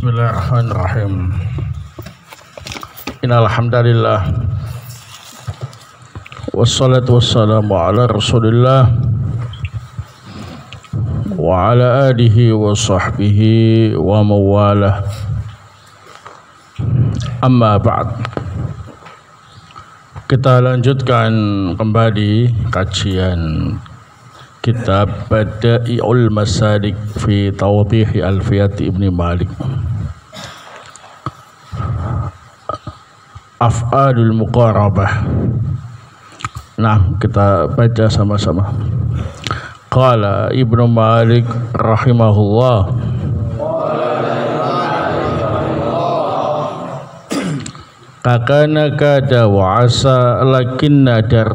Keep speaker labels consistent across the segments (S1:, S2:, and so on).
S1: Bismillahirrahmanirrahim. Innal hamdalillah wassalatu wassalamu ala Rasulillah wa ala alihi wa sahbihi wa mawalah. Amma ba'd. Kita lanjutkan kembali kajian kitab Bada'iul Masalik fi Tawdih Alfiyat Ibn Malik. Af'alul Muqarabah. Nah, kita baca sama-sama. Qala Ibnu Malik rahimahullah, kakana kada wa asa lakin nadar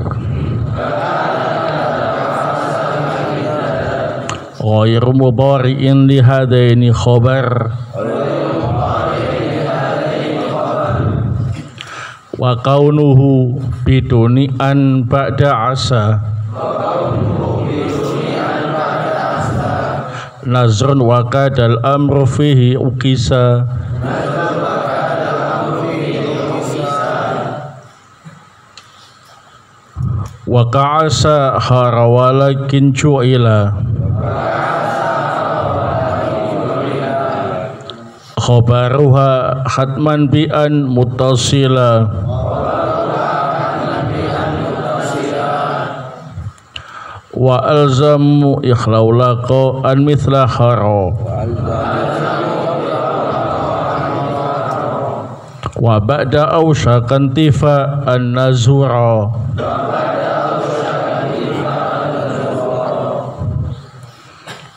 S1: ghairu mudari'in li hadaini khabar wa kaunuhu biduni an ba'da asa nazrun wa kadal amru fihi ukisa wa ka'asa harawalakin cu'ila khabaruha hatman bi'an mutasila wa alzamu ikhlaulaqa an mithla khara wa ba'da awshakan tifa an nazura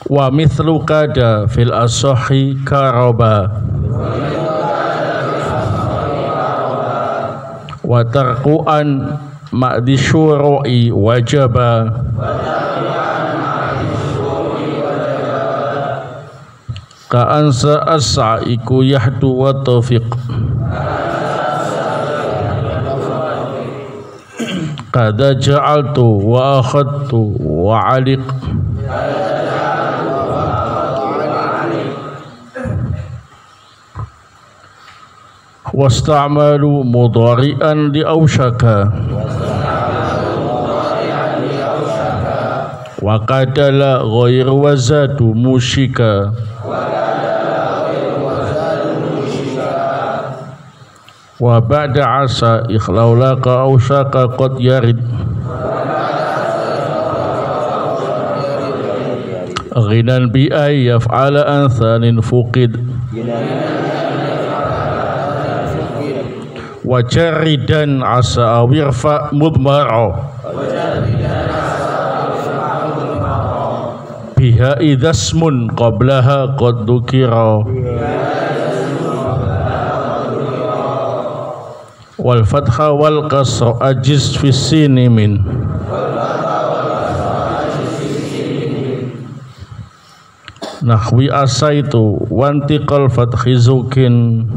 S1: wa mithlu kada fil asahi karaba wa tarku'an ma'di syuru'i wajaba ka'ansa as'iku yahdu wa taufiq kada ja'altu wa akhadtu wa aliq wasta'malu mudhari'an li awshaka wa kadala ghairu wazadu mushika wa ba'da asa ikhlaulaka awshaka qad yarid ghinan bi ay yaf'ala anthanin fuqid wa jaridan asa awirfa mudmara biha idhasmun qablaha qad dukira wal fatha wal qasra ajiz fi sini min nahwi asaitu wantiqal fathi zukin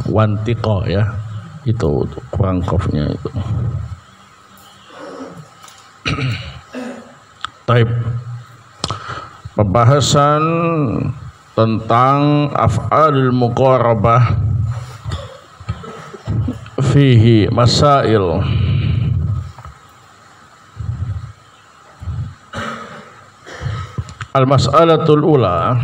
S1: wantiqo ya, itu kurang kofnya itu. Taib. Pembahasan tentang af'alul muqarabah fihi masail. Al-mas'alatul ula,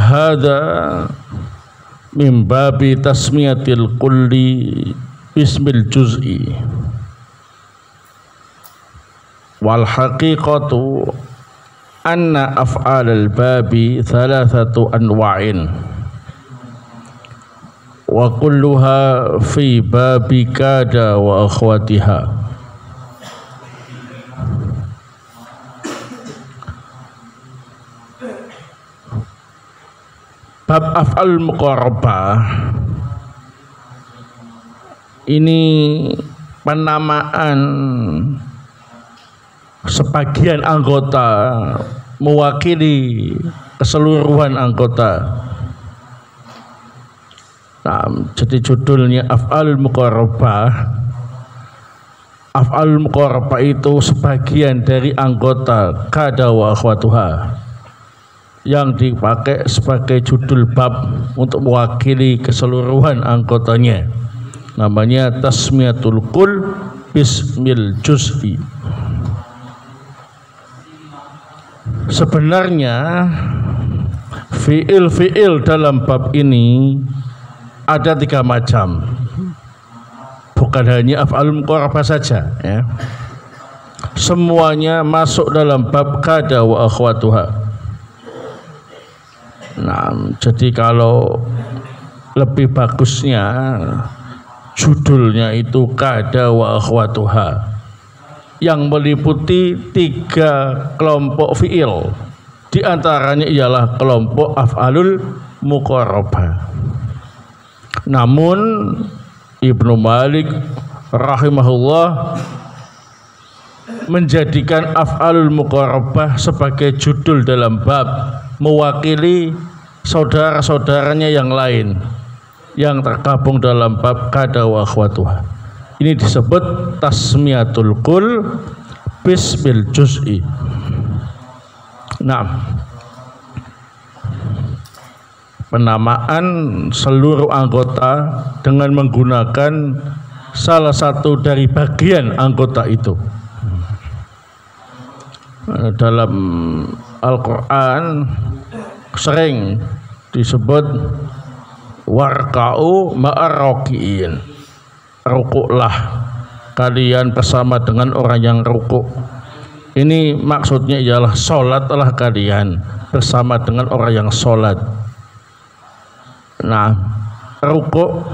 S1: hada min babi tasmiyatil kulli bismil juz'i wal haqiqatu anna af'alal babi thalathatu anwa'in wa kulluha fi babi kada wa akhwatiha. Bab af'al muqarabah ini penamaan sebagian anggota mewakili keseluruhan anggota. Nah, jadi judulnya af'alul muqarrabah. Af'alul muqarrabah itu sebagian dari anggota kada wa akhwatuha yang dipakai sebagai judul bab untuk mewakili keseluruhan anggotanya. Namanya tasmiyatul kul bismil juz'i. Sebenarnya fi'il dalam bab ini ada 3 macam, bukan hanya af'alul muqarrabah saja ya. Semuanya masuk dalam bab kada wa akhwatuha. Nah, jadi kalau lebih bagusnya judulnya itu kada wa akhwatuha, yang meliputi 3 kelompok fi'il. Di antaranya ialah kelompok af'alul muqarrabah. Namun Ibnu Malik rahimahullah menjadikan af'alul muqarrabah sebagai judul dalam bab, mewakili saudara-saudaranya yang lain yang tergabung dalam bab kada wa akhwatuha. Ini disebut tasmiyatul kul bismil juz'i. Nah, penamaan seluruh anggota dengan menggunakan salah satu dari bagian anggota itu. Dalam Al-Quran sering disebut warka'u ma'ar-raki'in, rukuklah kalian bersama dengan orang yang rukuk. Ini maksudnya ialah sholatlah kalian bersama dengan orang yang sholat. Nah, rukuk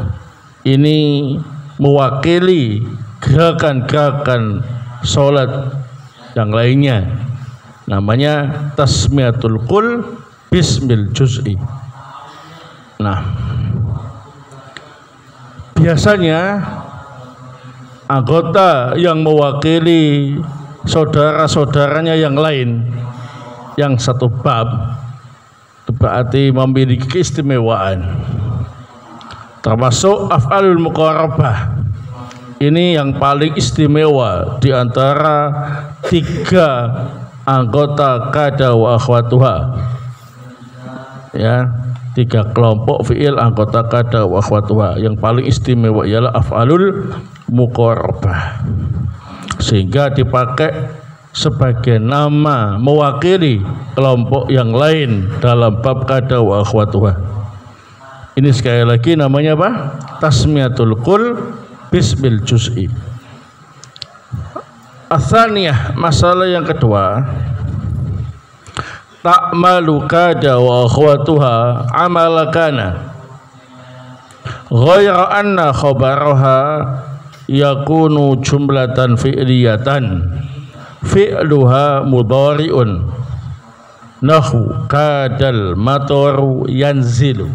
S1: ini mewakili gerakan-gerakan sholat yang lainnya. Namanya tasmiyatul kul bismil juz'i. Nah, biasanya anggota yang mewakili saudara-saudaranya yang lain yang satu bab itu berarti memiliki keistimewaan, termasuk af'alul muqarrabah. Ini yang paling istimewa di antara 3 anggota kada wa akhwatuha ya, 3 kelompok fi'il anggota kada wa akhwatuha. Yang paling istimewa ialah af'alul muqarrabah, sehingga dipakai sebagai nama mewakili kelompok yang lain dalam bab kada wa akhwatuha. Ini sekali lagi namanya apa? Tasmiyatul kul bismil juz'i. Atsaniyah, masalah yang kedua, ta'malu kada wa akhwatuha amala kana ghayra anna khabaraha yakunu jumlatan fi'liyatan fi'luha mudhari'un nahu kadal matoru yanzilu.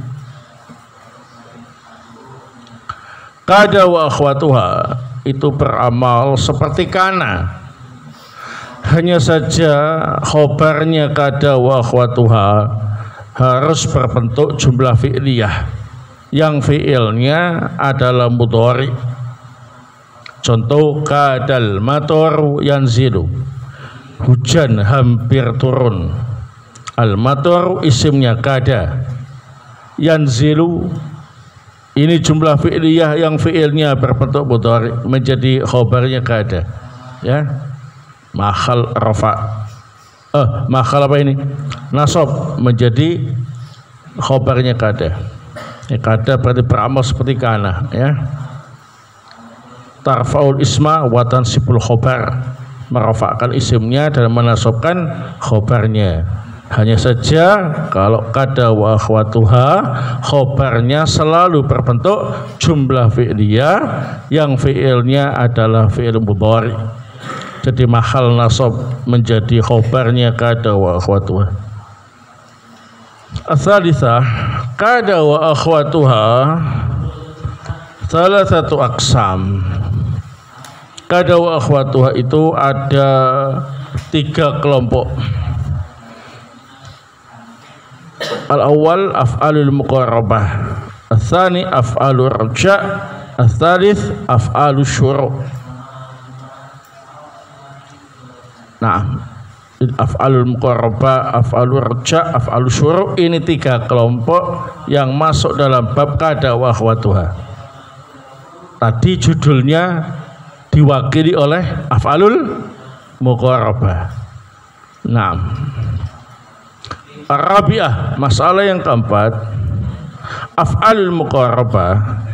S1: Kada wa akhwatuha itu beramal seperti kana, hanya saja khobarnya kada wa akhwatuha harus berbentuk jumlah fi'liyah yang fi'ilnya adalah mudhari. Contoh kadal matoru yanzilu, hujan hampir turun. Al matoru isimnya kada, yanzilu ini jumlah fi'liyah yang fi'ilnya berbentuk mudhari menjadi khobarnya kada ya. Mahal rafa, mahal apa ini? Nasab menjadi khobarnya kada. Kada berarti beramal seperti kana ya. Tarfaul isma wa tansibul khobar, merafakkan isimnya dan menasabkan khobarnya. Hanya saja kalau kada wa akhwatuha khobarnya selalu berbentuk jumlah fi'liyah yang fi'ilnya adalah fi'il mudhari. Jadi mahal nasab menjadi khobarnya kada wa akhwatuha. Ats-tsalitsah, kada wa akhwatuha salah satu aqsam. Kada wa akhwatuha itu ada 3 kelompok. Al-awwal af'alul muqarrabah, Ats-tsani af'alur raja', ats-tsalits af'alus syuru'. Nah, af'alul muqarrabah, af'alur raja', af'alus syuru' ini 3 kelompok yang masuk dalam bab kada wa akhwatuha. Tadi judulnya diwakili oleh af'alul muqarrabah. Nah, Rabi'ah, masalah yang keempat, af'alul muqarrabah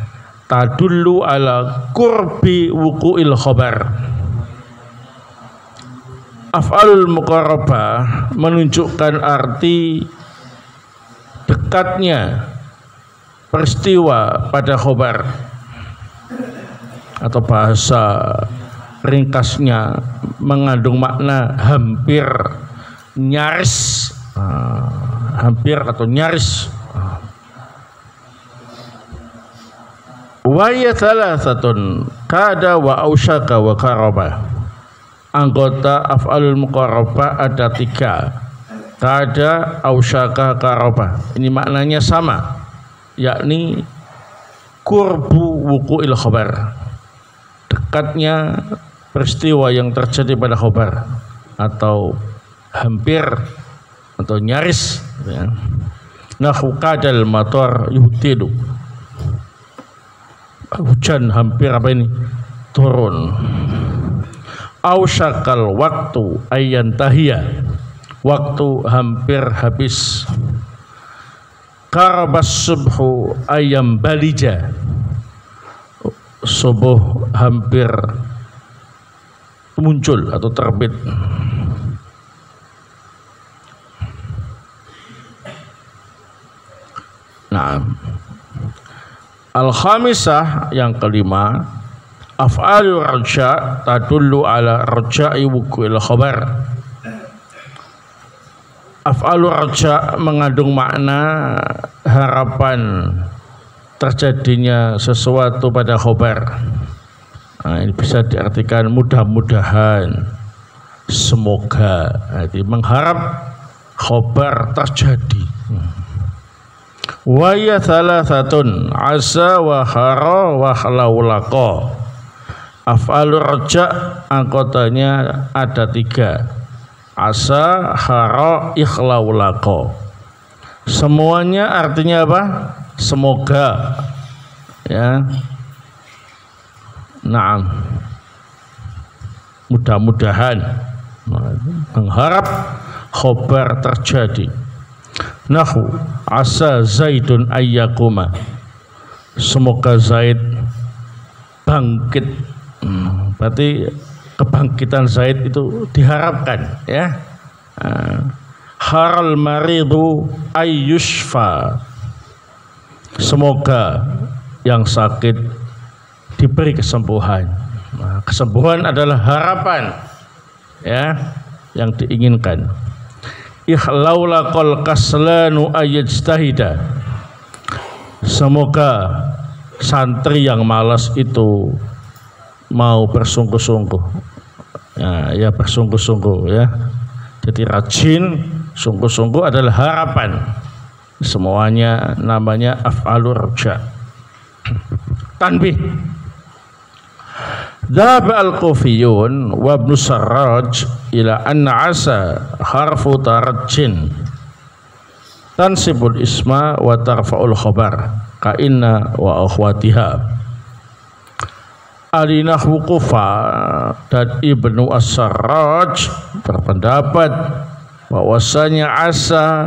S1: tadullu ala qurbi wuqu'il khabar. Af'alul muqarrabah menunjukkan arti dekatnya peristiwa pada khabar, atau bahasa ringkasnya mengandung makna hampir, nyaris, hampir atau nyaris. Wa ya thalathatun kada wa ausyaka wa qaraba. Anggota af'alul muqarrabah ada 3, kada, ausyaka, qaraba. Ini maknanya sama, yakni qurbu wuqu'il khabar, dekatnya peristiwa yang terjadi pada khabar, atau hampir atau nyaris, ya. Nahu kadal matar yuhtidu, hujan hampir apa ini turun. Ausyakal waktu ayyan tahiyya, waktu hampir habis. Qarabas subhu ayyam balija, subuh hampir muncul atau terbit. Nah, al-khamisah yang kelima, af'alur raja' tadullu ala raja'i wuqu'il khabar. Af'alur raja' mengandung makna harapan terjadinya sesuatu pada khabar. Nah, ini bisa diartikan mudah-mudahan, semoga. Jadi mengharap khabar terjadi. Wa ya thalathatun asa wa khara wa khlaulaqa. Af'alur raja' anggotanya ada 3, asa, khara, ikhlaulaqa. Semuanya artinya apa? Semoga, ya. Naam, mudah-mudahan, mengharap khabar terjadi. Nahu asa Zaidun ayyakuma, semoga Zaid bangkit. Berarti kebangkitan Zaid itu diharapkan, ya. Haral maridu ayyushfa, semoga yang sakit diberi kesembuhan. Nah, kesembuhan adalah harapan, ya, yang diinginkan. Ikhlaulaqal kaslanu ayyajtahida, semoga santri yang malas itu mau bersungguh-sungguh, ya bersungguh-sungguh, ya. Jadi rajin, sungguh-sungguh adalah harapan. Semuanya namanya af'alur raja'. Tanbih, dhahab al-Kufiyun wa ibn Sarraj ila anna asa harfu tarajjin tansibul isma wa tarfa'ul khabar ka inna wa akhwatiha. Ahli nahwu Kufa dan Ibnu As-Sarraj berpendapat bahwasanya asa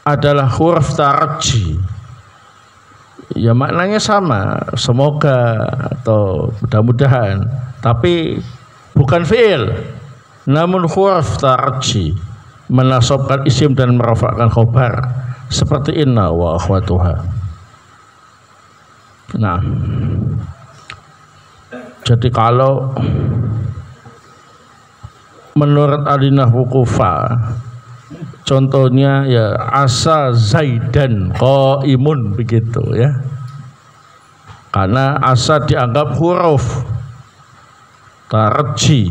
S1: adalah huruf tarajji. Ya maknanya sama, semoga atau mudah-mudahan, tapi bukan fi'il, namun huruf tarajji, menasabkan isim dan merafa'kan khabar, seperti inna wa akhwatuha. Nah, jadi kalau menurut ahli nahwu Kufa, contohnya ya asa Zaidan qaimun, begitu, ya. Karena asa dianggap huruf tarajji,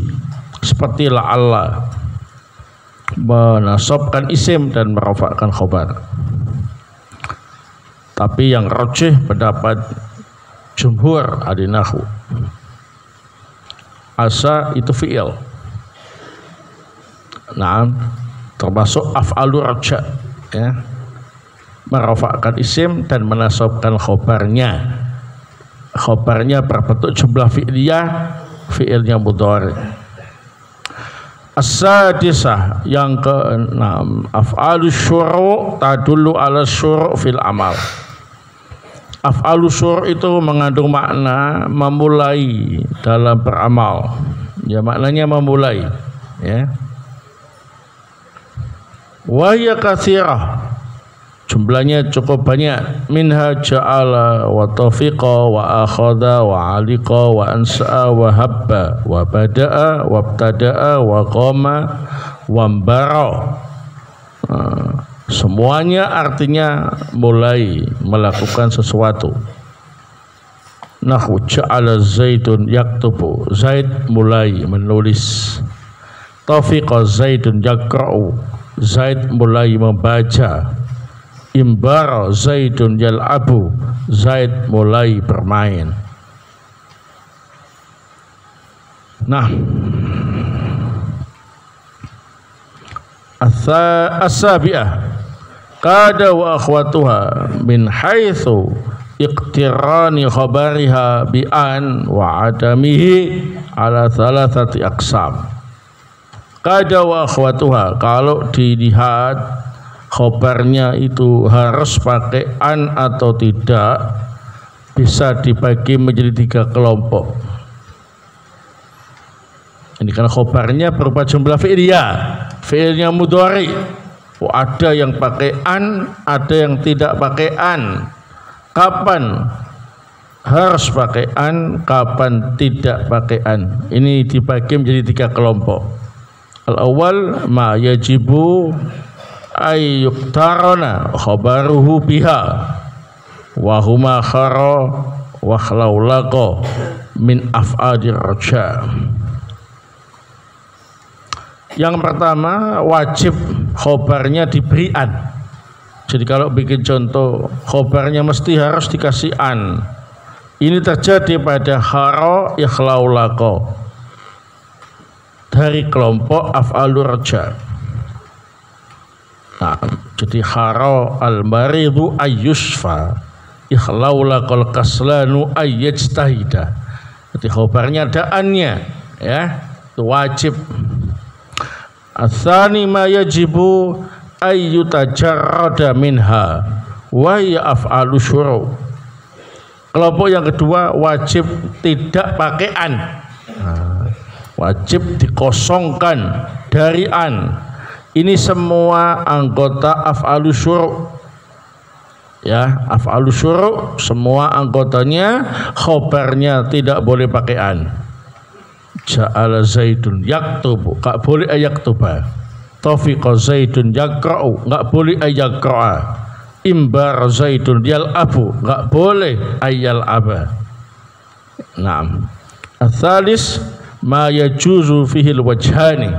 S1: seperti la'alla, menasabkan isim dan merafa'kan khabar. Tapi yang rajih pendapat jumhur ahli nahwu, asa itu fi'il. Nah, termasuk af'alu raja, ya, merafa'kan isim dan menasabkan khobarnya. Khobarnya berbentuk jumlah fi'liyah, fi'ilnya mudhari. As-sadisah, yang ke-6, af'alu syuru' tadullu ala syuru' fil amal. Af'alu syuru' itu mengandung makna memulai dalam beramal. Ya, maknanya memulai, ya. Wa hiya katsirah, jumlahnya cukup banyak. Minha ja'ala wa tafiqa wa akhadha wa aliqa wa ansa'a wa habba wa bada'a wa ibtada'a wa qama wa mbara. Semuanya artinya mulai melakukan sesuatu. Nahwu ja'ala zaidun yaktubu, Zaid mulai menulis. Tafiqa zaidun yaqra'u, Zaid mulai membaca. Imbara zaidun yal'abu, Zaid mulai bermain. Nah, as-sabi'ah qada wa akhwatuha min haitsu iqtirani khabariha bi an wa adamihi ala thalathati aqsam. Qada wa akhwatuha, kalau dilihat khobarnya itu harus pakai an atau tidak, bisa dibagi menjadi 3 kelompok. Ini kan khobarnya berupa jumlah fi'liyah, fi'ilnya mudhari. Ada yang pakai an, ada yang tidak pakai an. Kapan harus pakai an, kapan tidak pakai an? Ini dibagi menjadi 3 kelompok. Al-awwal ma yajibu ayyuktarana khabaruhu biha wa huma khara wa khlaulaqa min af'adir raja. Yang pertama, wajib khobarnya diberi an. Jadi kalau bikin contoh, khobarnya mesti harus dikasih an. Ini terjadi pada khara ikhlaulaqa dari kelompok af'alur raja. Nah, jadi khara al-maridu ayyusfa, ikhlaulaqal kaslanu ayyajtahida. Jadi khobarnya ada annya, ya, itu wajib. Atsani ma yajibu ayyutajarrada minha wa hiya af'alu syuru'. Kelompok yang kedua wajib tidak pakai an. Wajib dikosongkan dari an. Ini semua anggota af'alu syuru'. Ya, af'alu syuru' semua anggotanya khobarnya tidak boleh pakai an. Ja'ala zaidun yaktubu, enggak boleh ayaktuba. Tafiqa zaidun yaqra'u, enggak boleh ayaqra'a. Imbar zaidun yal'abu, enggak boleh ayal'aba. Naam. Ats-tsalis ma yajuzu fihi al-wajhani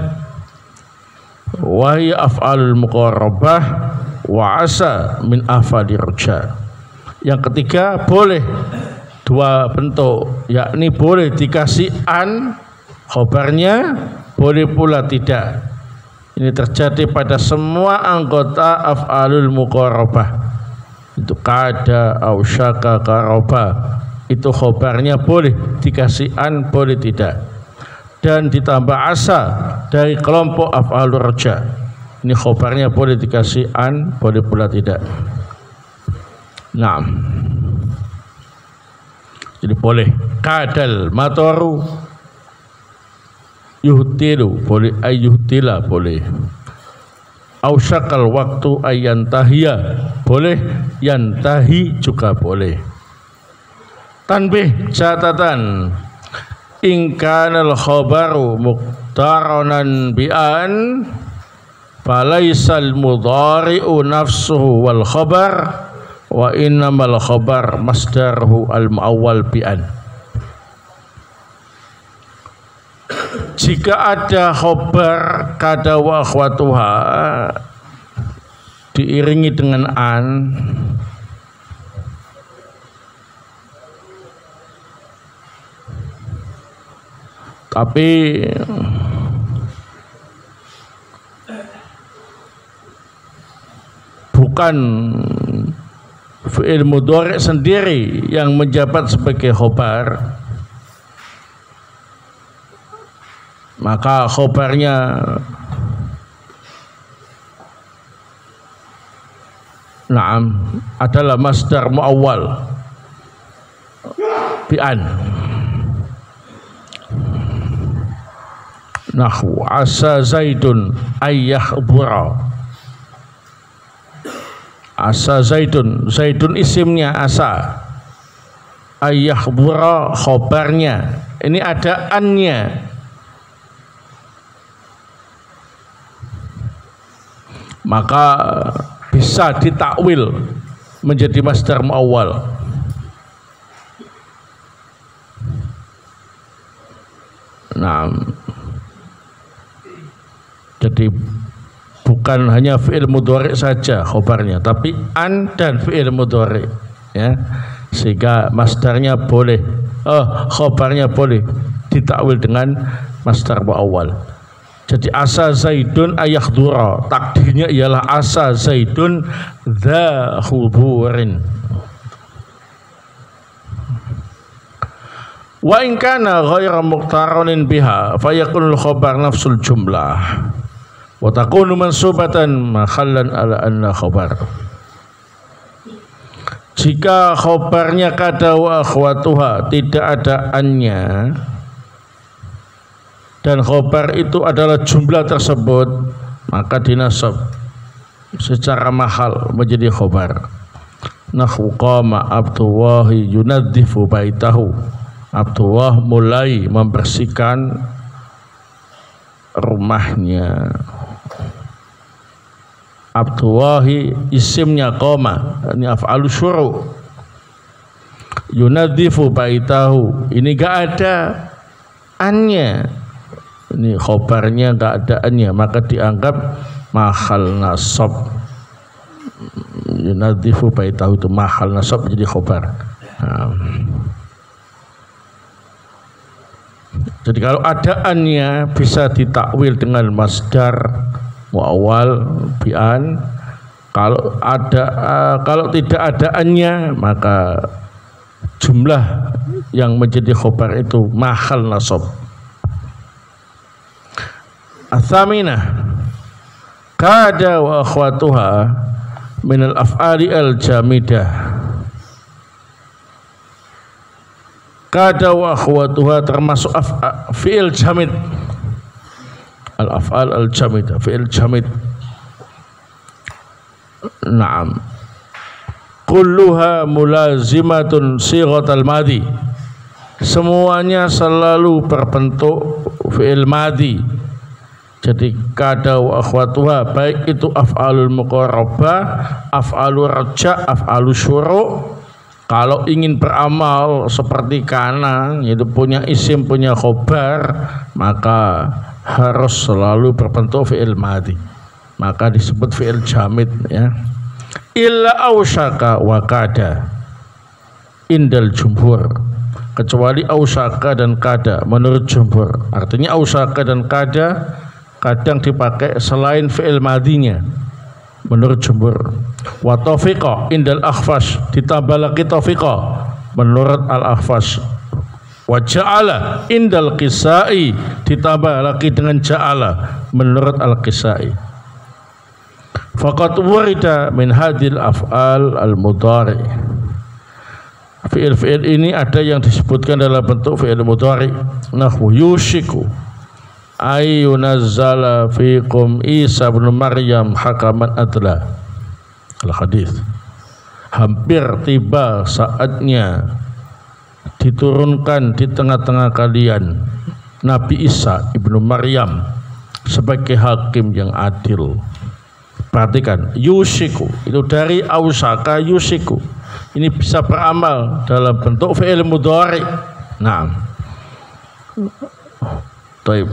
S1: wa hiya af'alul muqarrabah wa asa min af'alir raja. Yang ketiga, boleh 2 bentuk, yakni boleh dikasih an khobarnya, boleh pula tidak. Ini terjadi pada semua anggota af'alul muqarrabah. Itu kada, ausyaka, qaraba. Itu khobarnya boleh dikasih an, boleh tidak. Dan ditambah asa dari kelompok af'alur raja. Ini khobarnya boleh dikasih an, boleh pula tidak. Nah, jadi boleh. Kadal matoru yuhtilu, boleh ayyuhtila, boleh. Ausyakal waktu ayyantahiya, boleh. Yantahi juga boleh. Tanbih, catatan. In kanal khabaru muqtaranan bi'an falaisal mudhari'u nafsuhu wal khabar wa innamal khabar masdaruhu al muawwal bi'an. Jika ada khobar kada wa akhwatuha diiringi dengan an, Tapi bukan fi'il mudhari' sendiri yang menjabat sebagai khobar, maka khobarnya adalah masdar muawwal bi'an. Nahwu asa zaidun ayyahdura. Asa zaidun, zaidun isimnya asa, ayyahdura khobarnya. Ini ada annya. Maka bisa ditakwil menjadi masdar muawwal. Nah, jadi bukan hanya fi'il mudhari' saja khobarnya, tapi an dan fi'il mudhari', ya, sehingga masdarnya boleh, khobarnya boleh ditakwil dengan masdar muawwal. Jadi asa zaidun ayyahdura, takdirnya ialah asa zaidun dza hudurin. Wa in kana ghaira muqtaranin biha fayakunul khabar nafsul jumlah wa takunu mansubatan mahallan ala anna khabar. Jika khabarnya kada wa akhwatuha, tidak ada annya, dan khobar itu adalah jumlah tersebut, maka dinasab secara mahal menjadi khobar. Nahwu qama Abdullahi yunadzifu baitahu. Abdullah mulai membersihkan rumahnya. Abdullahi isimnya qama, ini af'alu syuru'. Yunadzifu baitahu, ini gak ada annya, ini khobarnya gak ada annya, maka dianggap mahal nasab. Yunadzifu baitahu itu mahal nasab jadi khobar. Jadi kalau ada annya bisa ditakwil dengan masdar muawwal bi'an. Kalau tidak ada annya, maka jumlah yang menjadi khobar itu mahal nasab. Atsaminah kada wa akhwatuha min al-af'ali al-jamidah. Kada wa akhwatuha termasuk fi'il jamid. Al-af'al al-jamid, fi'il jamid. Naam. Kulluha mulazimatun sighatal madhi. Semuanya selalu berbentuk fi'il madhi. Jadi kada wa akhwatuha, baik itu af'alul muqarrabah, af'alur raja', af'alus syuru'. Kalau ingin beramal seperti kana, yaitu punya isim, punya khobar, maka harus selalu berbentuk fi'il madhi, maka disebut fi'il jamid, ya. Illa ausyaka wa kada indal jumhur, kecuali ausyaka dan kada menurut jumhur. Artinya ausyaka dan kada kadang dipakai selain fi'il madhinya menurut jumhur. Wa taufiqa indal akhfash, ditambah lagi taufiqa menurut al-akhfash. Wa ja'ala indal qisai, ditambah lagi dengan ja'ala menurut al-qisai. Faqad wurida min hadil af'al al-mudhari. Fi'il-fi'il ini ada yang disebutkan dalam bentuk fi'il mudhari. Nahwu yushiku ay yunazzala fiikum Isa bin Maryam hakaman adla. Al-hadis. Hampir tiba saatnya diturunkan di tengah-tengah kalian Nabi Isa ibnu Maryam sebagai hakim yang adil. Perhatikan, yushiku itu dari ausaka yushiku. Ini bisa beramal dalam bentuk fi'il mudhari. Nah, baik.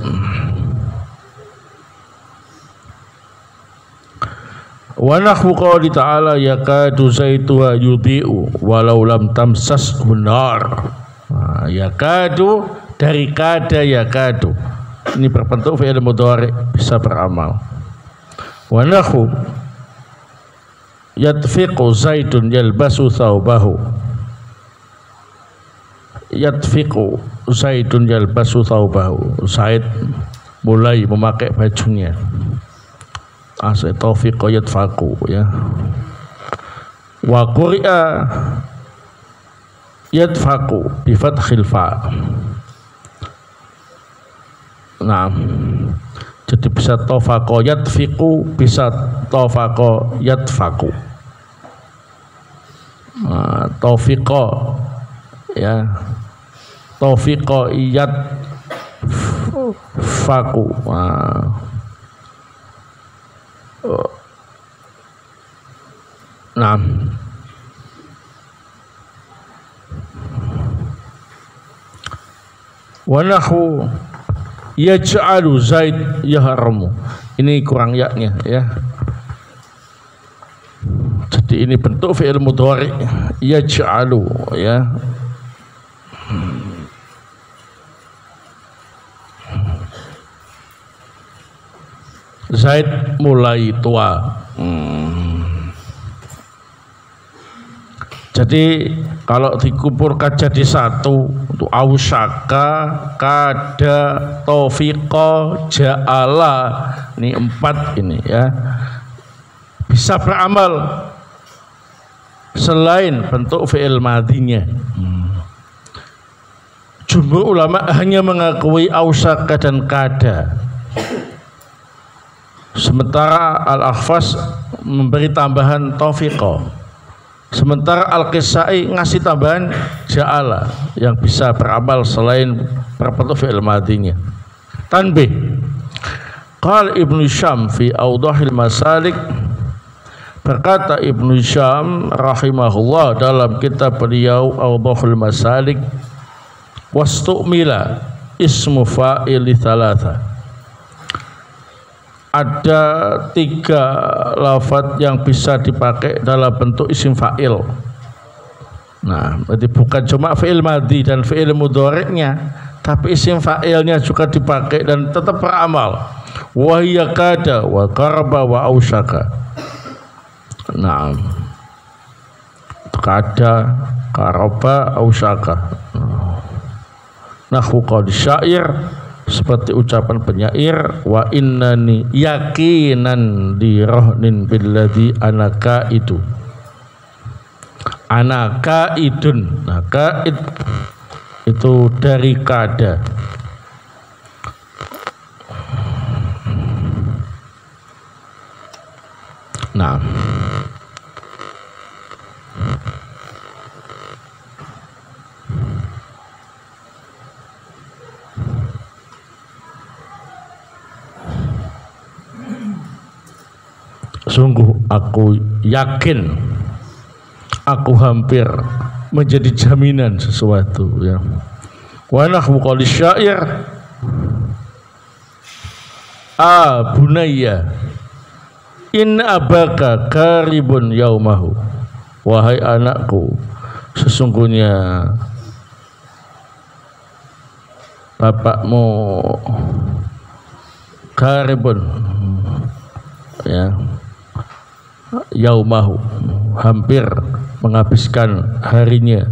S1: Wa nahwu qouli ta'ala yakadu zaituha yudhi'u walau lam tamsashu nar. Yakadu, dari kada yakadu. Ini berbentuk fi'il mudhari bisa beramal. Wa nahu yatfiqu Zaidun yalbasu thawbahu. Yatfiqu Zaidun yalbasu thawbahu. Zaid mulai memakai bajunya. Asal taufiqa yatfaqu ya. Wa quri'a yatfaqu bi fathil fa. Nah, jadi bisa tafaqo yatfiqu, bisa tafaqo yatfaqu. Nah, taufiqa ya, taufiqa yatfaqu. Nah, wa nahu yaj'alu Zaid yahramu. Ini kurang yaknya ya. Jadi ini bentuk fi'il mudhari yaj'alu ya. Zaid mulai tua. Jadi kalau dikumpulkan jadi satu untuk ausaka, kada, taufiqa, ja'ala, ini 4 ini ya, bisa beramal selain bentuk fi'il madhinya. Jumhur ulama hanya mengakui ausaka dan kada, sementara Al-Akhfas memberi tambahan taufiqa. Sementara Al-Qisai ngasih tambahan ja'ala yang bisa beramal selain berbentuk fi'il madhinya. Tanbih. Qala Ibnu Syam fi Awdahil Masalik, berkata Ibnu Syam rahimahullah dalam kitab beliau Awdahil Masalik, wastu'mila ismu fa'ili thalatha. Ada 3 lafadz yang bisa dipakai dalam bentuk isim fa'il. Nah, berarti bukan cuma fi'il madhi dan fi'il mudhari'nya, tapi isim fa'ilnya juga dipakai dan tetap beramal. Wa hiya kada wa qaraba wa ausyaka. Nah, kada, qaraba, ausyaka. Nahu qad syair, seperti ucapan penyair, wa innani yakinan di rohnin billadhi anaka itu, anaka idun. Nah, kaid itu dari kada. Nah, sungguh aku yakin, aku hampir menjadi jaminan sesuatu ya. Wa nahwu qali syair, bunayya in abaka karibun yaumahu. Wahai anakku, sesungguhnya bapakmu karibun ya, yaumahu, hampir menghabiskan harinya.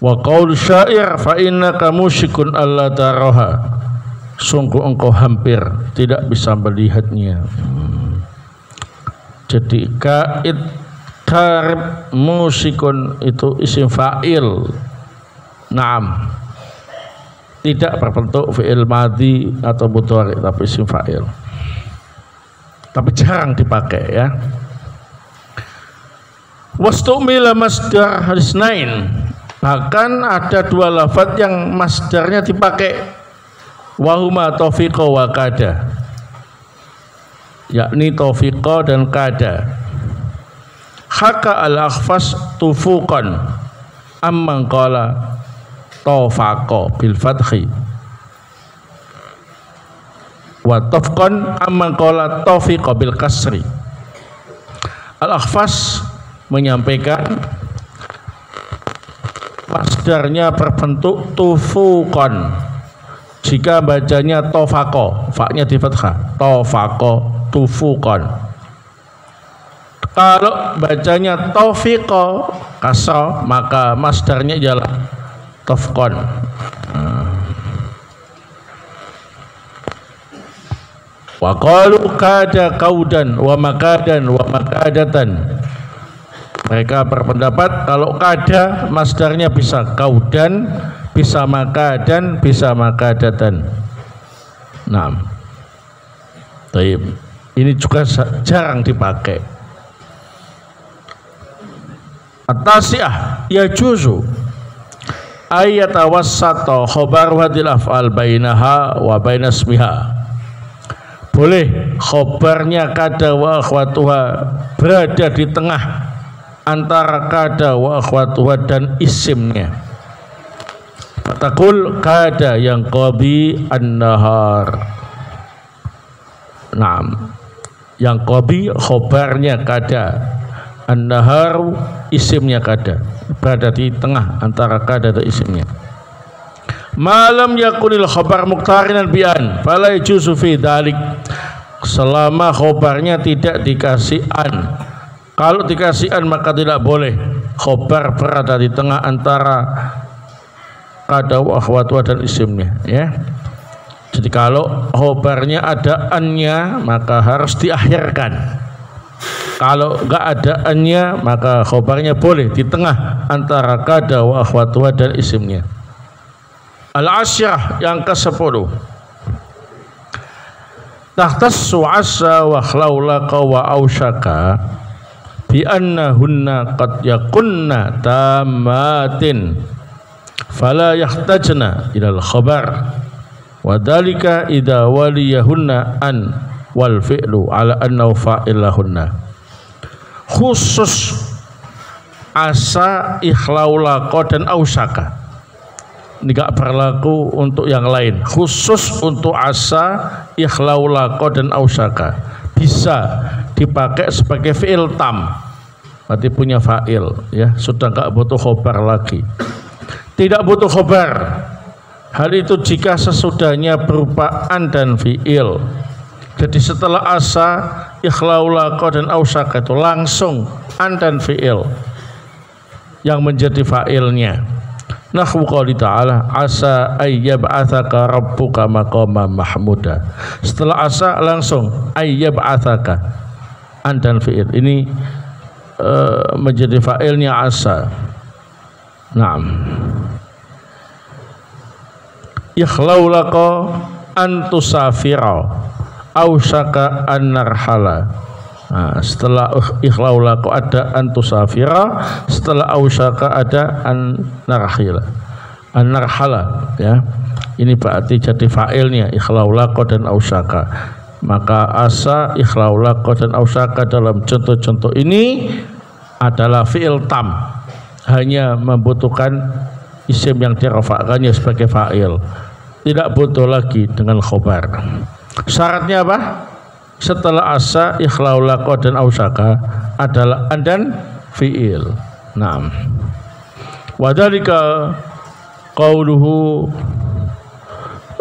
S1: Wa qaul syair fa innaka musyikun alla taraha, sungguh engkau hampir tidak bisa melihatnya. Jadi kaid karib musyikun itu isim fa'il. Naam, tidak berbentuk fi'il madhi atau mudhari, tapi isim fa'il. Tapi jarang dipakai ya. Wastumila masdar harisnain, bahkan ada 2 lafadz yang masdarnya dipakai, wahuma taufiqa wa kada, yakni taufiqa dan kada. Haka al-Akhfas tufuqan amman qala tawfaqa bil fathi wa tafqan amman qala tawfiqa bil kasri. Al-Akhfas menyampaikan masdarnya berbentuk tufukon. Jika bacanya tofako, fa-nya di fathah, tofako, tufukon. Kalau bacanya tofiko, kasro, maka masdarnya ialah tofkon. Wa qalu kada kaudan wa makadan wa makadatan. Mereka berpendapat kalau kada masdarnya bisa kaudan, bisa makadan, bisa makadatan. Nah, ini juga jarang dipakai. At-tasi'ah yajuzu ayatawassata khabaru hadil af'al bainaha wa bainasmiha. Boleh khobarnya kada wa akhwatuha berada di tengah antara kada wa akhwatuha dan isimnya. Fatakul kada yang qabi an-nahar. Naam, yang qabi khobarnya kada, an-nahar isimnya kada, berada di tengah antara kada dan isimnya. Malam yakunil khabar muqtarinan bi'an fala yajuzu fi dzalik. Selama khobarnya tidak dikasih an. Kalau dikasih an maka tidak boleh khobar berada di tengah antara kada wa akhwatuha dan isimnya, ya. Jadi kalau khobarnya ada annya maka harus diakhirkan. Kalau enggak ada annya maka khobarnya boleh di tengah antara kada wa akhwatuha dan isimnya. Al-Asyrah yang ke-10. Tahtassu asa wa khlaulaqa wa ausyaka bi annahunna qad yakunna tamatin fala yahtajna ilal khabar wa dhalika idza waliyahunna an wal fi'lu ala annahu fa'ilahunna. Khusus asa, ikhlaulaqa dan ausyaka. Ini gak berlaku untuk yang lain. Khusus untuk asa, ikhlaulaqa dan ausyaka bisa dipakai sebagai fi'il tam. Berarti punya fa'il, ya, sudah gak butuh khobar lagi. Tidak butuh khobar. Hal itu jika sesudahnya berupa an dan fi'il. Jadi setelah asa, ikhlaulaqa dan ausyaka itu langsung an dan fi'il yang menjadi fa'ilnya. Nahwu qouli ta'ala asa ayyab'atsaka rabbuka maqaman mahmuda. Setelah asa langsung ayyab'atsaka, an dan fi'il ini menjadi fa'ilnya asa. Naam. Ikhlaulaqa an tusafira ausyaka an narhala. Nah, setelah ikhlaulaqa ada an tusafira, setelah ausyaka ada an narhila, an narhala, ya. Ini berarti jadi fa'ilnya ikhlaulaqa dan ausyaka. Maka asa, ikhlaulaqa dan ausyaka dalam contoh-contoh ini adalah fi'il tam, hanya membutuhkan isim yang dirafa'kannya sebagai fa'il, tidak butuh lagi dengan khobar. Syaratnya apa? Setelah asa, ikhlaulaqa dan ausyaka adalah an dan fi'il. Naam. Wa dzalika qauluhu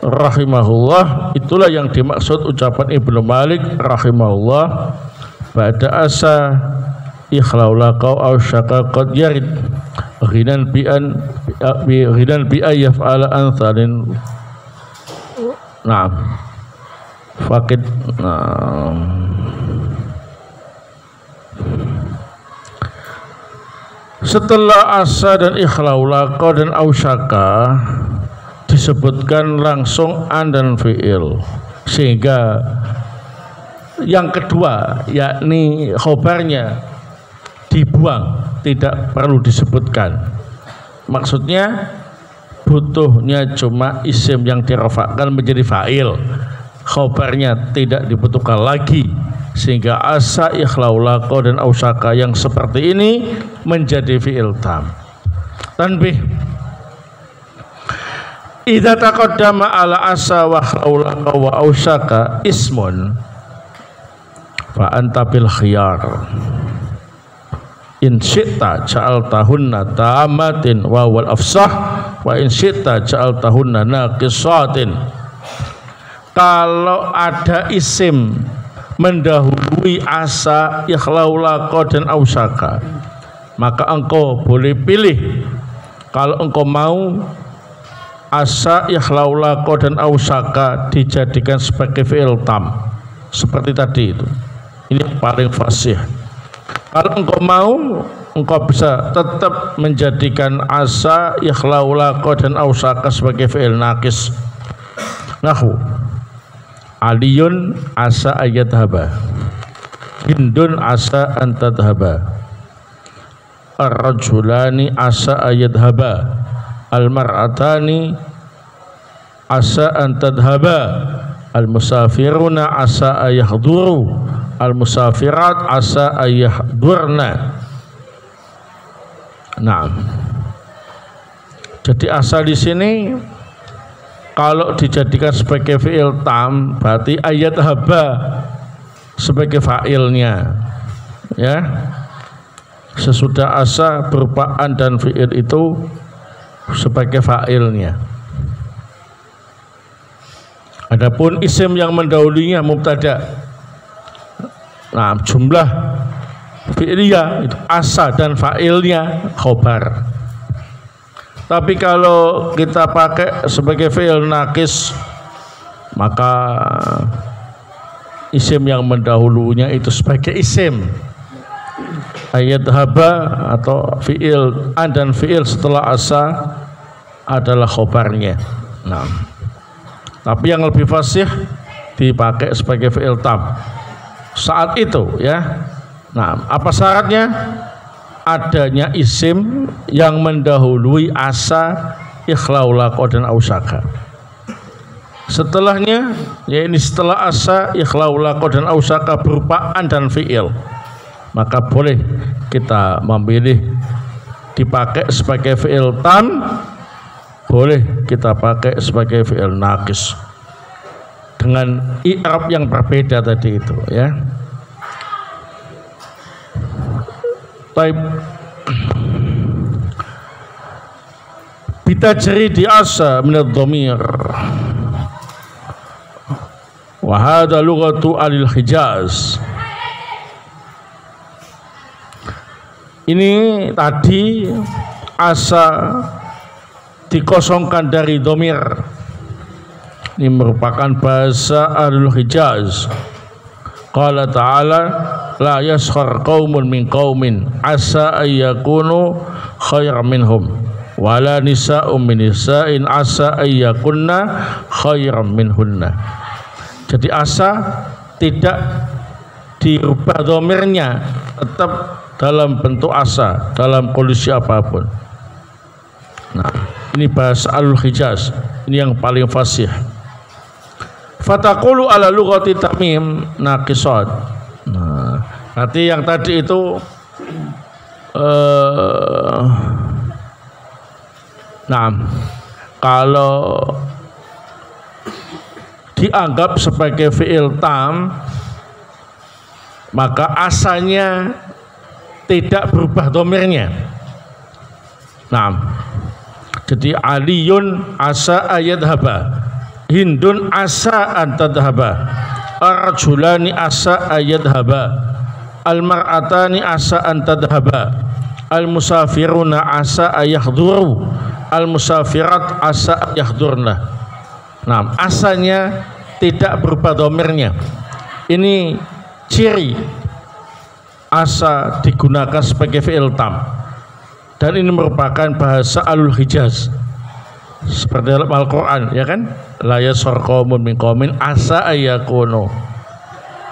S1: rahimahullah, itulah yang dimaksud ucapan Ibnu Malik rahimahullah, ba'da asa ikhlaulaqa ausyaka qad yarid ghinan bi yaf'ala anthalin. Naam. Fakid setelah asa dan ikhlaulaqa dan ausyaka disebutkan langsung an dan fi'il, sehingga yang kedua yakni khobarnya dibuang, tidak perlu disebutkan. Maksudnya butuhnya cuma isim yang dirafa'kan menjadi fa'il, khobarnya tidak dibutuhkan lagi, sehingga asa, ikhlaulaqa dan ausyaka yang seperti ini menjadi fi'il tam. Tanbih, idza taqaddama ala asa wa ikhlaulaqa wa ausyaka ismun fa anta bil khiyar. In syi'ta ja'altahunna tamatin wa wal afsah wa in syi'ta ja'altahunna naqisatin. Kalau ada isim mendahului asa, ikhlaula, dan ausaka, maka engkau boleh pilih. Kalau engkau mau asa, ikhlaula, dan ausaka dijadikan sebagai fi'il tam seperti tadi itu. Ini yang paling fasih. Kalau engkau mau, engkau bisa tetap menjadikan asa, ikhlaula, dan ausaka sebagai fi'il naqis. Nahu Aliyun asa ayadhaba, Hindun asa antadhaba, Ar-rajulani asa ayadhaba, Al-mar'atani asa antadhaba, Al-musafiruna asa ayahduru, Al-musafirat asa ayahdurna. Nah, jadi asa di sini kalau dijadikan sebagai fi'il tam berarti ayat haba sebagai fa'ilnya, ya. Sesudah asa berupa an dan fi'il itu sebagai fa'ilnya. Adapun isim yang mendahulunya mubtada, nah jumlah fi'liyah itu asa dan fa'ilnya khobar. Tapi kalau kita pakai sebagai fi'il naqis, maka isim yang mendahulunya itu sebagai isim. Ayat haba atau fi'il an dan fi'il setelah asa adalah khobarnya. Nah, tapi yang lebih fasih dipakai sebagai fi'il tam saat itu, ya. Nah, apa syaratnya? Adanya isim yang mendahului asa, ikhlaula, dan ausaka. Setelahnya, ya ini setelah asa, ikhlaula, dan ausaka berupa an dan fi'il, maka boleh kita memilih dipakai sebagai fi'il tam, boleh kita pakai sebagai fi'il naqis dengan i'rab yang berbeda tadi itu, ya. Baik, bitajri di asa min ad-dhamir wa hadha lughatu alil Hijaz. Ini tadi asa dikosongkan dari dhamir. Ini merupakan bahasa alul Hijaz. Qala ta'ala la yaskhar qaumun min qaumin asa ayyakunu khairan minhum wala nisa'un min nisa'in asa ayyakunna khairan minhunna. Jadi asa tidak dirubah dhamirnya, tetap dalam bentuk asa dalam kondisi apapun. Nah, ini bahasa al-Hijaz, ini yang paling fasih. Fataqulu ala lughati tamim naqisat. Nah, nanti yang tadi itu kalau dianggap sebagai fi'il tam, maka asanya tidak berubah dhamirnya. Nah, jadi aliyun asa ayadhaba, Hindun asa antadhaba, Ar-rajulani asa ayadhaba, Al-mar'atani asa antadhaba, Al-musafiruna asa ayahduru, Al-musafirat asa ayahdurna. Nah, asanya tidak berubah dhamirnya. Ini ciri asa digunakan sebagai fi'il tam, dan ini merupakan bahasa alul Hijaz seperti dalam Al-Quran, ya kan? La yaskhar qaumun min qaumin asa ayyakunu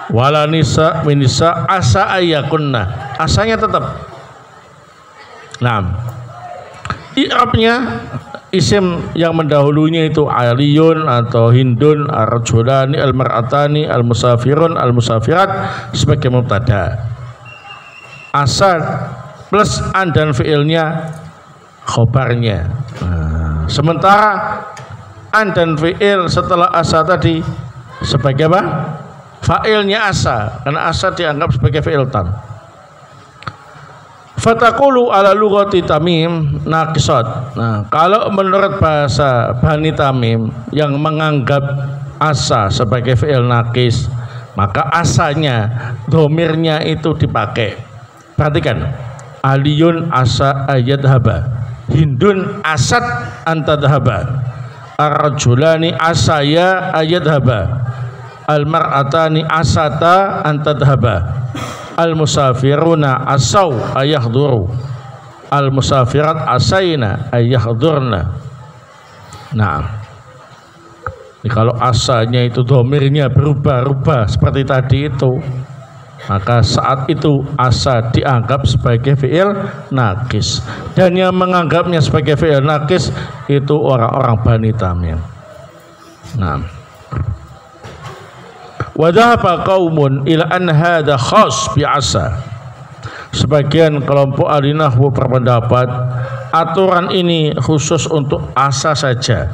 S1: wala nisa min nisa asa ayyakunna. Asanya tetap. Nah, i'rabnya isim yang mendahulunya itu aliyun atau hindun, ar-rajulani, al-mar'atani, al-musafirun, al-musafirat sebagai mubtada. Asa plus an dan fi'ilnya khobarnya. Nah, sementara an dan fi'il setelah asa tadi sebagai apa? Fa'ilnya asa, karena asa dianggap sebagai fi'il tam. Fatakulu ala lughati Tamim naqisat. Nah, kalau menurut bahasa Bani Tamim yang menganggap asa sebagai fi'il naqis, maka asanya, domirnya itu dipakai. Perhatikan, Aliyun asa ayadhaba, Hindun asad antadhaba, Ar-rajulani asaya ayadhaba, Al-mar'atani asata antadhaba, Al-musafiruna asaw ayahduru, Al-musafirat asayna ayahdurna. Nah, kalau asanya itu domirnya berubah-ubah seperti tadi itu, maka saat itu asa dianggap sebagai fi'il naqis, dan yang menganggapnya sebagai fi'il naqis itu orang-orang Bani Tamim. Nah, wa dhahaba qaumun ila an hadha khas bi asa. Sebagian kelompok ahli nahwu berpendapat aturan ini khusus untuk asa saja,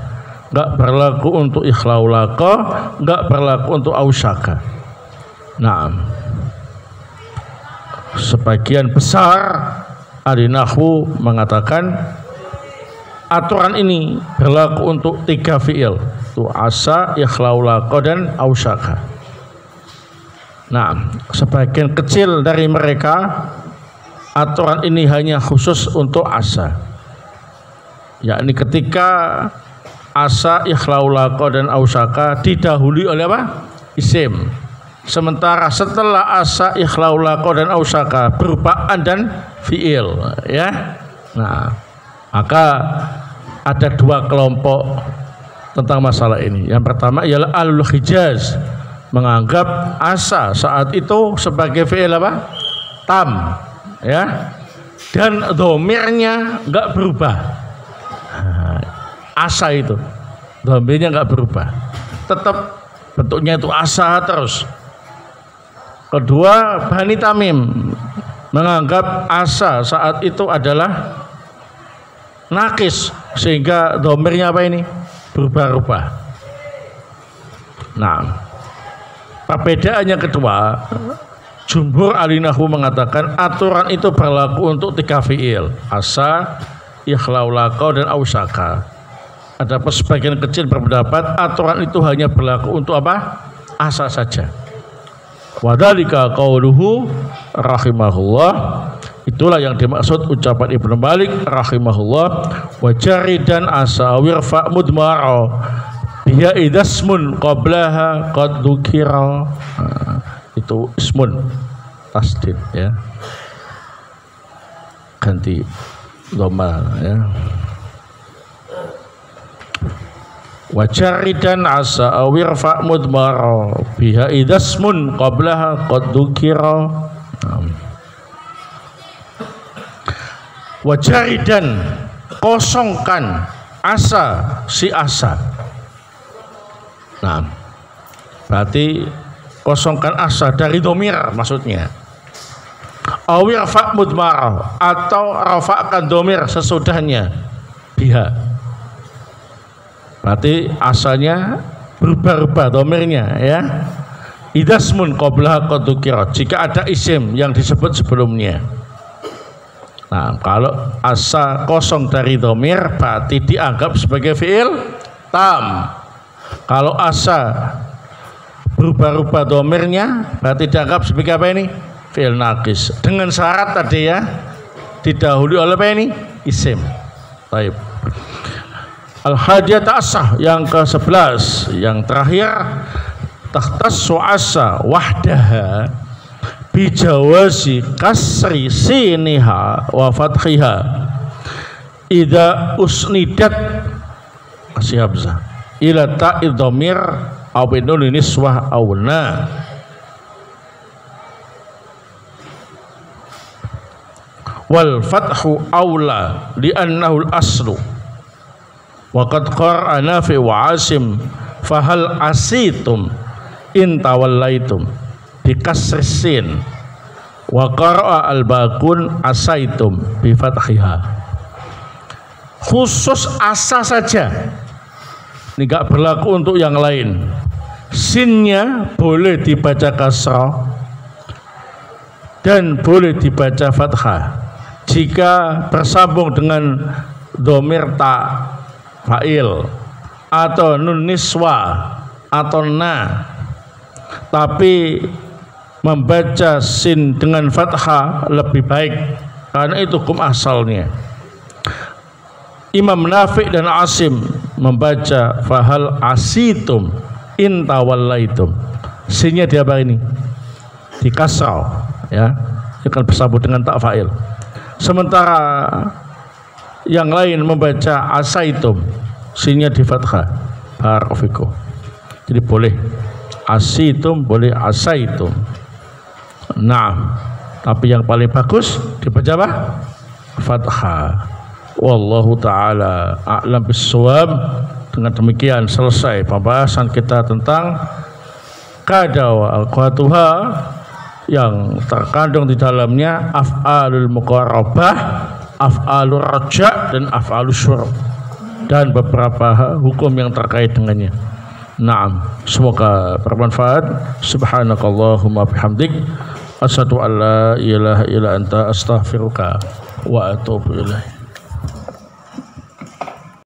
S1: enggak berlaku untuk ikhlaulaqa, enggak berlaku untuk ausaka. Nah, sebagian besar ahli nahwu mengatakan aturan ini berlaku untuk 3 fi'il, itu asa, ikhlaulaqa, dan ausaka. Nah, sebagian kecil dari mereka aturan ini hanya khusus untuk asa, yakni ketika asa, ikhlaulaqa, dan ausaka didahului oleh apa? Isim. Sementara setelah asa, ikhlaulaqa, dan ausaka berupa an dan fi'il, ya. Nah, maka ada 2 kelompok tentang masalah ini. Yang pertama ialah Ahlul Hijaz, menganggap asa saat itu sebagai fi'il apa? Tam, ya, dan domirnya enggak berubah. Asa itu domirnya enggak berubah, tetap bentuknya itu asa terus. Kedua, Bani Tamim menganggap asa saat itu adalah naqis, sehingga domirnya apa ini? Berubah-ubah. Nah, perbedaan yang kedua, jumhur ahli nahwu mengatakan aturan itu berlaku untuk 3 fi'il, asa, ikhlaulaqa, dan ausaka. Ada sebagian kecil berpendapat aturan itu hanya berlaku untuk apa? Asa saja. Wadhalika qauluhu rahimahullah, itulah yang dimaksud ucapan Ibnu Malik rahimahullah, wa jaridan asa wirfa mudmara biya idasmun qablaha qad dzukira. Itu ismun tasdid, ya, ganti dhamma, ya. Wajaridan asa awirfa mudmara biha idasmun qablaha qad dzukira. Wajaridan, kosongkan asa, si asa. Nah, berarti kosongkan asa dari domir maksudnya. Awir fa' mudmar, atau rafa'kan domir sesudahnya biha. Berarti asalnya berubah-ubah domirnya, ya. Idasmun qablaha qad dzukira, jika ada isim yang disebut sebelumnya. Nah, kalau asa kosong dari domir berarti dianggap sebagai fi'il tam. Kalau asa berubah-ubah domirnya berarti dianggap sebagai apa ini? Fi'il naqis. Dengan syarat tadi, ya, didahului oleh apa ini? Isim. Baik. Al-hadiyat asah yang ke-11, yang terakhir, takhtassu asa wahdaha bijawazi kasri siniha wa fathiha idza usnidat kasih hamzah ila ta'id dhamir aw binun niswah aw na. Wal fathu aula li'annahu al-aslu wa qad qara'a Nafi' wa Asim fahal asitum in tawallaitum bi kasrin wa qara'a al-Baqun asaitum bi fathiha. Khusus asa saja, ini enggak berlaku untuk yang lain. Sinnya boleh dibaca kasrah dan boleh dibaca fathah. jika bersambung dengan dhamir ta fa'il atau nun niswa atau na, tapi membaca sin dengan fathah lebih baik karena itu hukum asalnya. Imam Nafi' dan Asim membaca fahal asitum in tawallaitum. Sinnya di apa ini? Di kasrah, ya. Akan bersambung dengan tak fa'il. Sementara yang lain membaca asaitum, sinnya di fathah. Barakallahu. Jadi boleh asitum, boleh asaitum. Nah, tapi yang paling bagus dibaca apa? Fathah. Wallahu ta'ala a'lam bis-shawab. Dengan demikian selesai pembahasan kita tentang qada wa aqwatuha yang terkandung di dalamnya af'alul muqarrabah, af'alur raja' dan af'alus syurub, dan beberapa hukum yang terkait dengannya. Naam, semoga bermanfaat. Subhanakallahumma bihamdik asyhadu an la ilaha illa anta astaghfiruka wa atubu ilaik.